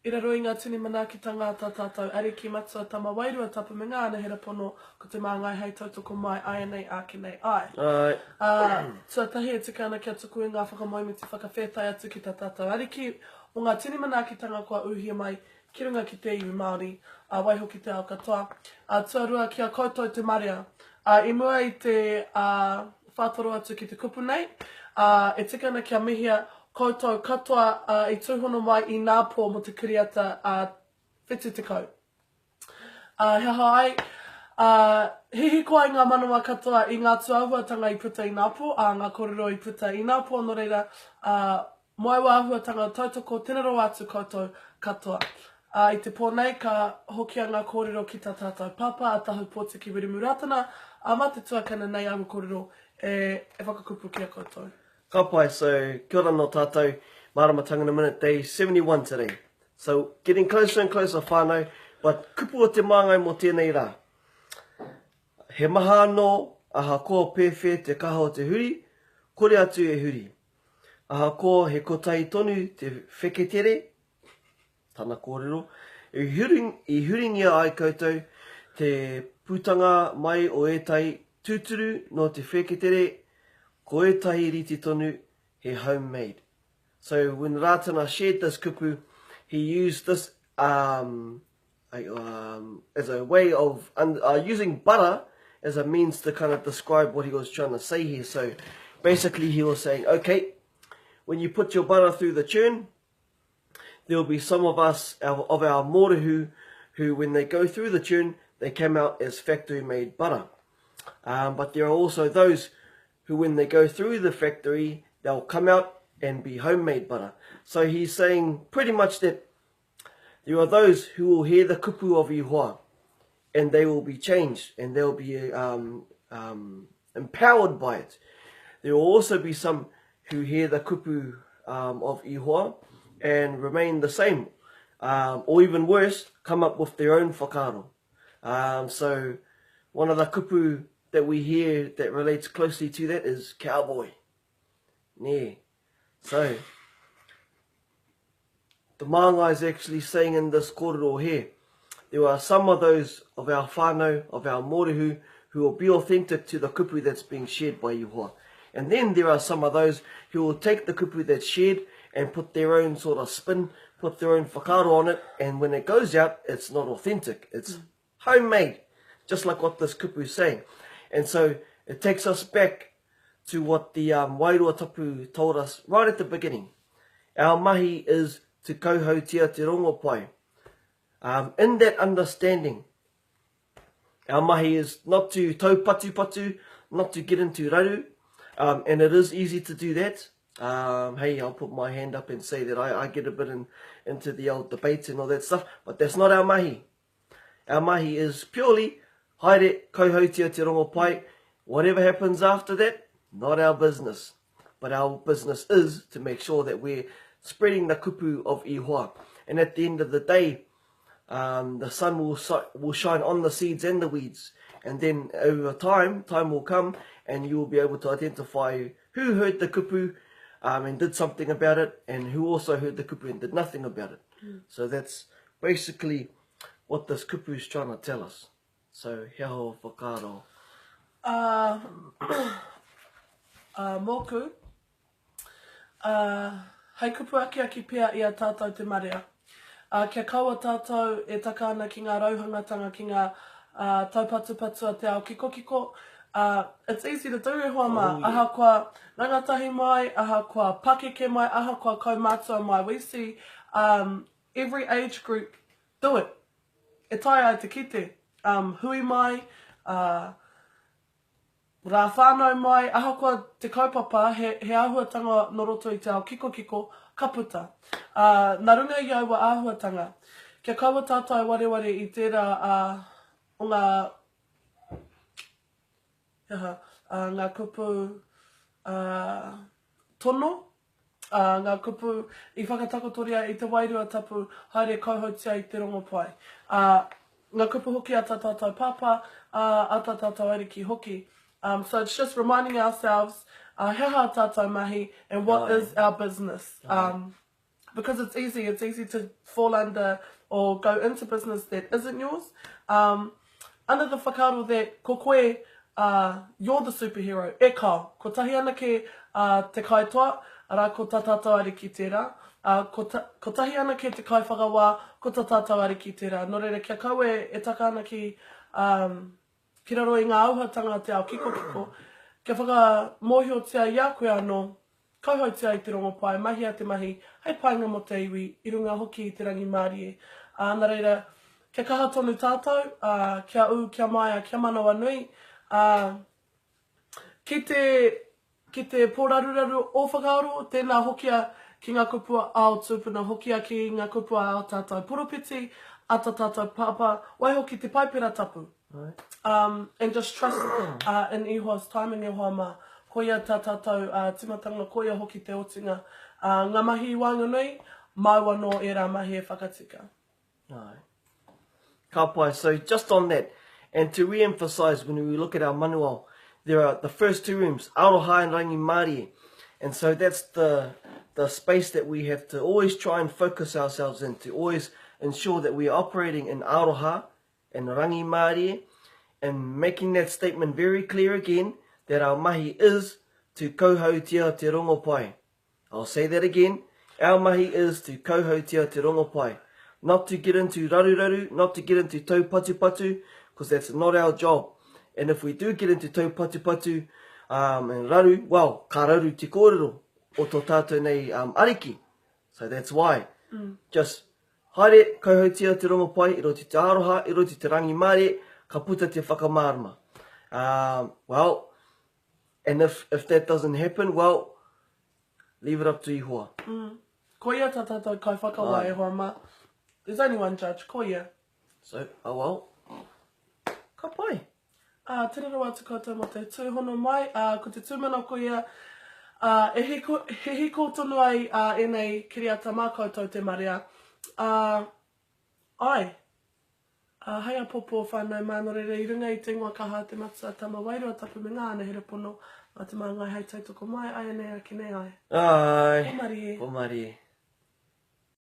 Ira roi ngā tini mana ki tangata tātou ariki matua tama wairua tapu me ngā nehera pono ko te māngai hei tautoko mai ai nei ake nei ai. Tuatahi e tika ana kia tuku i ngā whakamoimi te whakawhetai atu ki tā tātou ariki o ngā tini mana ki tanga kua uhia mai ki runga ki te iwi Māori, waiho ki te ao katoa. Tuarua kia koutou te marea. I mua i te whātoro atu ki te kupu nei, e tika ana kia mihia koutou katoa i tūhono mai i ngā pō mo te kiriata whetu te kau. He hai, hihi koa i ngā manawa katoa i ngā tuahuatanga i puta i ngā pō, ngā korero i puta i ngā pō, no reira, moewa ahuatanga tautoko tenero atu koutou katoa. I te pō nei ka hokia ngā kōrero ki tā tātou papa, a tahu pōti ki wiri muratana, ma te tuakana nei amu kōrero e whakakupu ki a koutou. Ka pai, so kia ora no tātou, Maramatanga In A Minute, day 71 today. So, getting closer and closer whānau, but kupu o te māngai mo tēnei rā. He maha anō, ahakoa pewhea te kaha o te huri, kore atu e huri. Ahakoa he kotahi tonu te wheketere, tana kōrero, i huringia ai koutou, te putanga mai o etahi tuturu no te wheketere, ko etahi rite tonu, he homemade. So when Ratana shared this kupu, he used this as a way of using butter as a means to kind of describe what he was trying to say here. So basically he was saying, okay, when you put your butter through the churn, there will be some of us, of our Morehu, who when they go through the churn, they come out as factory made butter. But there are also those who when they go through the factory, they'll come out and be homemade butter. So he's saying pretty much that there are those who will hear the kupu of Ihoa and they will be changed and they'll be empowered by it. There will also be some who hear the kupu of Ihoa and remain the same, or even worse, come up with their own whakaaro. So one of the kupu that we hear that relates closely to that is cowboy. Yeah. So, the māngai is actually saying in this kōrero here, there are some of those of our whānau, of our Morehu, who will be authentic to the kupu that's being shared by Ihoa. And then there are some of those who will take the kupu that's shared and put their own sort of spin, put their own whakaaro on it, and when it goes out, it's not authentic. It's homemade, just like what this kupu is saying. And so it takes us back to what the Wairua tapu told us right at the beginning. Our mahi is to kouhautia te rongo pai. In that understanding, our mahi is not to tau patu patu, not to get into raru, and it is easy to do that. Hey, I'll put my hand up and say that I get a bit into the old debates and all that stuff, but that's not our mahi. Our mahi is purely haere kouhautia te rongo pai. Whatever happens after that, not our business. But our business is to make sure that we're spreading the kupu of Ihoa. And at the end of the day, the sun will shine on the seeds and the weeds. And then over time will come and you will be able to identify who heard the kupu and did something about it, and who also heard the kupu and did nothing about it. So that's basically what this kupu is trying to tell us. So, hea ho whakaaro. Moku, hei kupu aki pia i a tātou te marea. Kia kaua tātou e taka ana ki ngā rauhangatanga, ki ngā taupatu a te ao kiko. It's easy to do e hoa ma. Ahakoa rangatahi mai, ahakoa pakeke mai, ahakoa kaumātua mai. We see every age group do it. E tai ai te kite. Hui mai, rā whānau mai, ahakoa te kaupapa, he āhuatanga no roto i te ao kiko, ka puta. Nā runga i aua āhuatanga. Kia kaua tātou wareware i tērā o ngā kupu tonu, ngā kupu i whakatakotoria i te wairua tapu, haere kauhautia i te rongo pai. Ngā kupu hoki a tā tātou papa, a tā tātou ariki hoki. So it's just reminding ourselves, he ha tātou mahi, and what is our business. because it's easy to fall under or go into business that isn't yours. Under the whakaaro that ko koe, you're the superhero, e kā, kotahi ana ke te kaitoa, ara ko tā tātou ari ki tērā. Kotahi ana ke te kai whakawā, ko tā tātou ari ki tērā. Nō reira, kia kaue e taka ana ki raro i ngā auhatanga te ao kiko, kia whakamohiotia i a koe anō, kauhautia i te rongopai, mahi a te mahi, hei painga mo te iwi, i runga hoki i te rangi Māori. Nā reira, kia kaha tonu tātou, kia u, kia maia, kia manawa nui. Ki te pōraruraru o whakaaro, tēnā hokia ki ngā kupua ao tūpuna, hokia ki ngā kupua ao tātou puropiti, a tātou papa, wai hoki te paipera tapu. And just trust in ihoa's timing e hoa mā. Koia tā tātou timatanga, koia hoki te otinga. Ngā mahi i wānga nui, maua no e rā mahi e whakatika. Ka pai. So just on that, and to re-emphasize when we look at our manual, there are the first two rooms, aroha and rangi Māori. And so that's the space that we have to always try and focus ourselves in, to always ensure that we are operating in aroha and rangi Māori, and making that statement very clear again, that our mahi is to kouhautia te rongopai. I'll say that again. Our mahi is to kouhautia te rongopai. Not to get into raru, not to get into taupatupatu, because that's not our job. And if we do get into taupatupatu and raru, well, ka raru te kōrero o tō tātou nei ariki. So that's why. Just haere, kouhautia te rongopai, i roti te aroha, i roti te rangi Māori, ka puta te whakamārama. Well, and if that doesn't happen, well, leave it up to ihoa. Koia tā tātou kai whakawa e hoa mā. There's only one judge, koia. So, oh well, ka pai. Tēnā rau atu koutou mo te tūhono mai, ko te tūmana koia, he hiko tonu ai e nei kiriata mā koutou te maria. Ai, hei a popo whānau māno rere i runga i te ngua kaha te matsa tama wairua tapu me ngā ana here pono, a te māngai hei tautoko mai, ai nei a ki nei ai. Ai, Pomari e. pomari e.